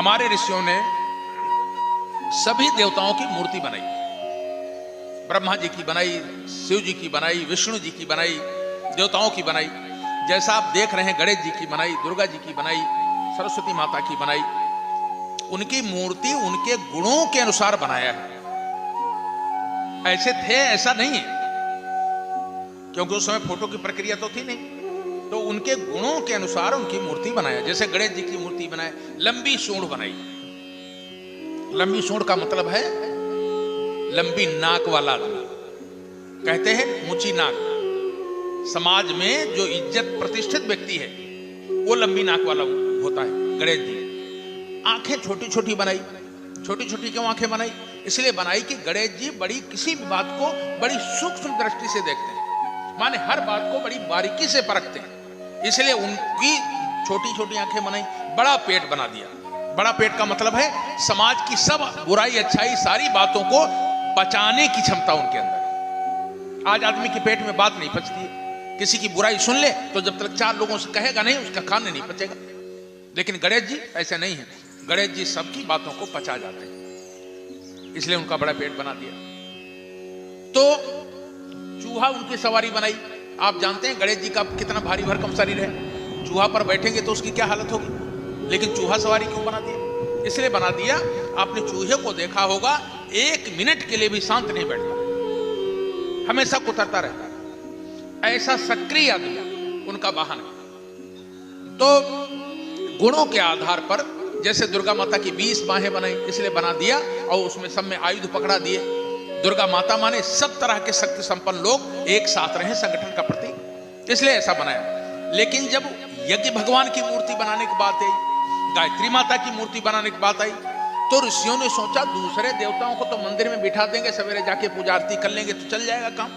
हमारे ऋषियों ने सभी देवताओं की मूर्ति बनाई। ब्रह्मा जी की बनाई, शिव जी की बनाई, विष्णु जी की बनाई, देवताओं की बनाई। जैसा आप देख रहे हैं, गणेश जी की बनाई, दुर्गा जी की बनाई, सरस्वती माता की बनाई। उनकी मूर्ति उनके गुणों के अनुसार बनाया है। ऐसे थे ऐसा नहीं है, क्योंकि उस समय फोटो की प्रक्रिया तो थी नहीं। तो उनके गुणों के अनुसार उनकी मूर्ति बनाया। जैसे गणेश जी की मूर्ति बनाए, लंबी सूंड बनाई। लंबी सूंड का मतलब है लंबी नाक वाला आदमी, कहते हैं ऊंची नाक। समाज में जो इज्जत प्रतिष्ठित व्यक्ति है वो लंबी नाक वाला होता है। गणेश जी आंखें छोटी छोटी बनाई। छोटी छोटी क्यों आंखें बनाई? इसलिए बनाई कि गणेश जी बड़ी किसी भी बात को बड़ी सूक्ष्म दृष्टि से देखते हैं, माने हर बात को बड़ी बारीकी से परखते हैं। इसलिए उनकी छोटी छोटी आंखें बनाई। बड़ा पेट बना दिया। बड़ा पेट का मतलब है समाज की सब बुराई अच्छाई सारी बातों को पचाने की क्षमता उनके अंदर। आज आदमी के पेट में बात नहीं पचती है। किसी की बुराई सुन ले तो जब तक चार लोगों से कहेगा नहीं, उसका खाने नहीं पचेगा। लेकिन गणेश जी ऐसे नहीं है। गणेश जी सबकी बातों को पचा जाते हैं, इसलिए उनका बड़ा पेट बना दिया। तो चूहा उनकी सवारी बनाई। आप जानते हैं गणेश जी का कितना भारी भरकम शरीर है। चूहा पर बैठेंगे तो उसकी क्या हालत होगी। लेकिन चूहा सवारी क्यों बना दिया? इसलिए बना दिया, आपने चूहे को देखा होगा, एक मिनट के लिए भी शांत नहीं बैठता, हमेशा कुतरता रहता है। ऐसा सक्रिय आदमी उनका वाहन है। तो गुणों के आधार पर जैसे दुर्गा माता की 20 बाहें बनाई, इसलिए बना दिया, और उसमें सब में आयुध पकड़ा दिए। दुर्गा माता माने सब तरह के शक्ति संपन्न लोग एक साथ रहे, संगठन का प्रतीक, इसलिए ऐसा बनाया। लेकिन जब यज्ञ भगवान की मूर्ति बनाने की बात आई, गायत्री माता की मूर्ति बनाने की बात आई, तो ऋषियों ने सोचा दूसरे देवताओं को तो मंदिर में बिठा देंगे, सवेरे जाके पूजा आरती कर लेंगे तो चल जाएगा काम।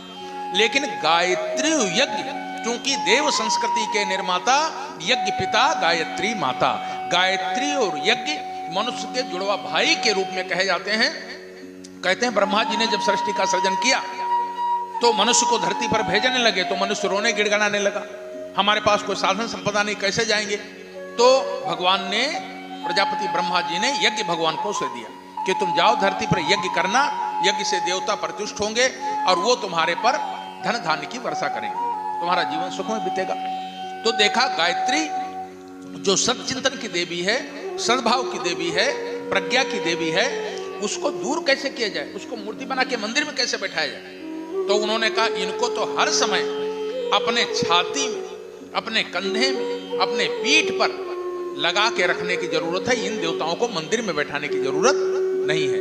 लेकिन गायत्री यज्ञ, क्योंकि देव संस्कृति के निर्माता यज्ञ पिता गायत्री माता, गायत्री और यज्ञ मनुष्य के जुड़वा भाई के रूप में कहे जाते हैं। कहते हैं ब्रह्मा जी ने जब सृष्टि का सृजन किया तो मनुष्य को धरती पर भेजने लगे तो मनुष्य रोने गिड़गिड़ाने लगा, हमारे पास कोई साधन संपदा नहीं, कैसे जाएंगे। तो भगवान ने, प्रजापति ब्रह्मा जी ने यज्ञ भगवान को उसे दिया कि तुम जाओ धरती पर यज्ञ करना, यज्ञ से देवता प्रतुष्ट होंगे और वो तुम्हारे पर धन धान्य की वर्षा करेंगे, तुम्हारा जीवन सुख में बीतेगा। तो देखा गायत्री जो सच्चिंतन की देवी है, सद्भाव की देवी है, प्रज्ञा की देवी है, उसको दूर कैसे किया जाए, उसको मूर्ति बना के मंदिर में कैसे बैठाया जाए। तो उन्होंने कहा इनको तो हर समय अपने छाती में, अपने कंधे में, अपने पीठ पर लगा के रखने की जरूरत है, इन देवताओं को मंदिर में बैठाने की जरूरत नहीं है।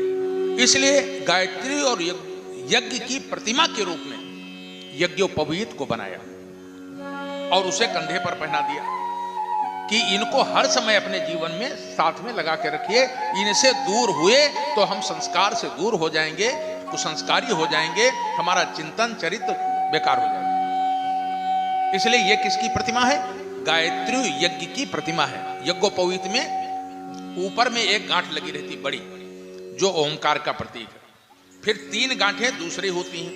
इसलिए गायत्री और यज्ञ की प्रतिमा के रूप में यज्ञोपवीत को बनाया और उसे कंधे पर पहना दिया कि इनको हर समय अपने जीवन में साथ में लगा के रखिए। इनसे दूर हुए तो हम संस्कार से दूर हो जाएंगे, कुसंस्कारी हो जाएंगे, हमारा चिंतन चरित्र बेकार हो जाएगा। इसलिए ये किसकी प्रतिमा है? गायत्री यज्ञ की प्रतिमा है। यज्ञोपवीत में ऊपर में एक गांठ लगी रहती बड़ी, जो ओंकार का प्रतीक है। फिर 3 गांठें दूसरी होती हैं,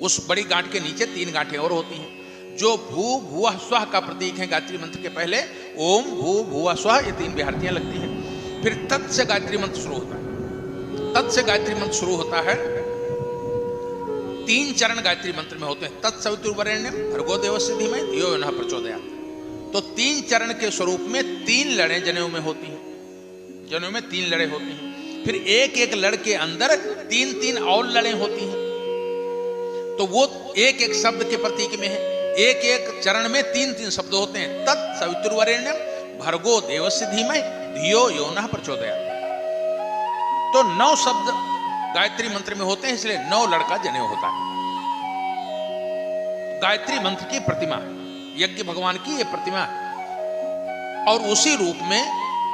उस बड़ी गांठ के नीचे 3 गांठें और होती हैं, जो भू भुवः स्वः का प्रतीक है। गायत्री मंत्र के पहले ओम भू भुवः स्वः, ये 3 बिहारतियां लगती हैं। फिर तत् से गायत्री मंत्र शुरू होता है। तत् से गायत्री मंत्र शुरू होता है। 3 चरण गायत्री मंत्र में होते हैं। तत्सवितुर्वरेण्यं भर्गो देवस्य धीमहि धियो यो नः प्रचोदयात्। तो 3 चरण के स्वरूप में 3 लड़ें जनेऊ में होती हैं। जनेऊ में 3 लड़ें होती हैं। फिर एक एक लड़ के अंदर 3-3 और लड़ें होती हैं। तो वो एक एक शब्द के प्रतीक में है। एक एक चरण में 3-3 शब्द होते हैं। तत्सवितुर्वरेण्यं भर्गो देवस्य धीमहि धियो यो नः प्रचोदयात्। तो 9 शब्द गायत्री मंत्र में होते हैं, इसलिए 9 लड़का जनेऊ होता है। गायत्री मंत्र की प्रतिमा है, यज्ञ भगवान की ये प्रतिमा है। और उसी रूप में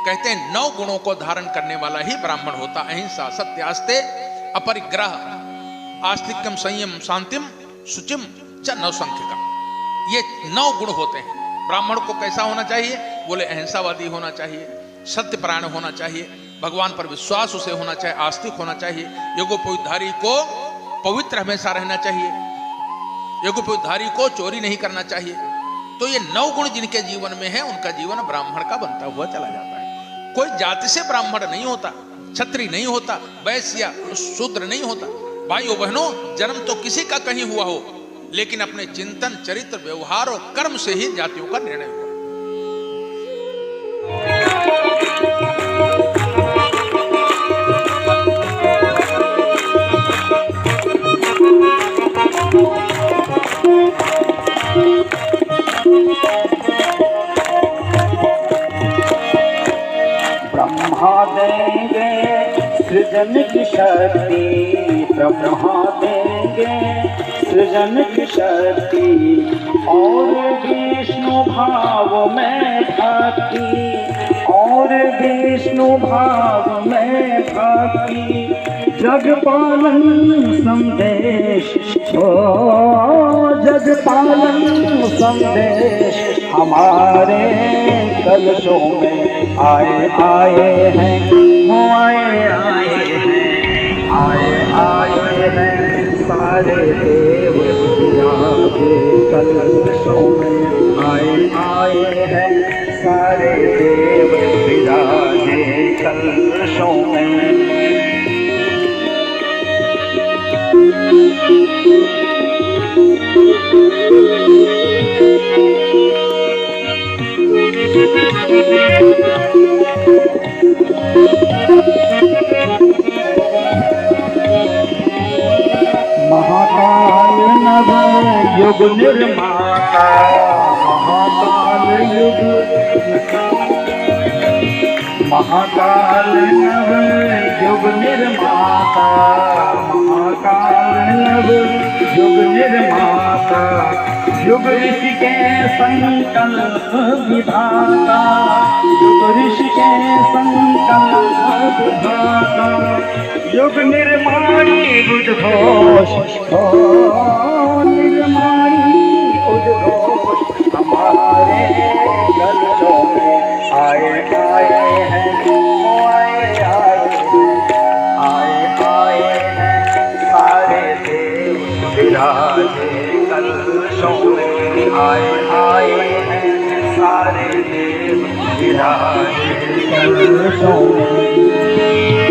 कहते हैं 9 गुणों को धारण करने वाला ही ब्राह्मण होता। अहिंसा, सत्य, आस्ते, अपरिग्रह, आस्तिक्यम, संयम, शांतिम, शुचिम च नवसंख्यकम। ये 9 गुण होते हैं। ब्राह्मण को कैसा होना चाहिए? बोले अहिंसावादी होना चाहिए, सत्यपरायण होना चाहिए, भगवान पर विश्वास उसे होना चाहिए, आस्तिक होना चाहिए, यज्ञोपवीतधारी को पवित्र हमेशा रहना चाहिए, यज्ञोपवीतधारी को चोरी नहीं करना चाहिए। तो ये 9 गुण जिनके जीवन में है, उनका जीवन ब्राह्मण का बनता हुआ चला जाता है। कोई जाति से ब्राह्मण नहीं होता, क्षत्रिय नहीं होता, वैश्य या शूद्र नहीं होता। भाइयों बहनों, जन्म तो किसी का कहीं हुआ हो, लेकिन अपने चिंतन, चरित्र, व्यवहार और कर्म से ही जातियों का निर्णय हुआ। ब्रह्मा देंगे सृजन की शक्ति, ब्रह्मा देंगे सृजन की शक्ति, और विष्णु भाव में भक्ति, और विष्णु भाव में भक्ति, जग पालन संदेश, ओ जग पालन संदेश हमारे कलशों में आए आए हैं, आए आए हैं, आए हैं सारे देव के कलशों में, आए हैं सारे देव विराजे कलशों में। महाकाल नव युग निर्माता, महाकाल युग, महाकाल नव युग निर्माता, महाकाल नव युग निर्माता, युग ऋषि के संकल्प विधाता, युग ऋषि के संकल्प विधाता, युग निर्माणी उद्घोष, निर्माणी उद्घोष हमारे कलशों में आए आए हैं, आए हैं सारे देव विराजे कलशों में, आए हैं सारे देव विराजे कलशों में।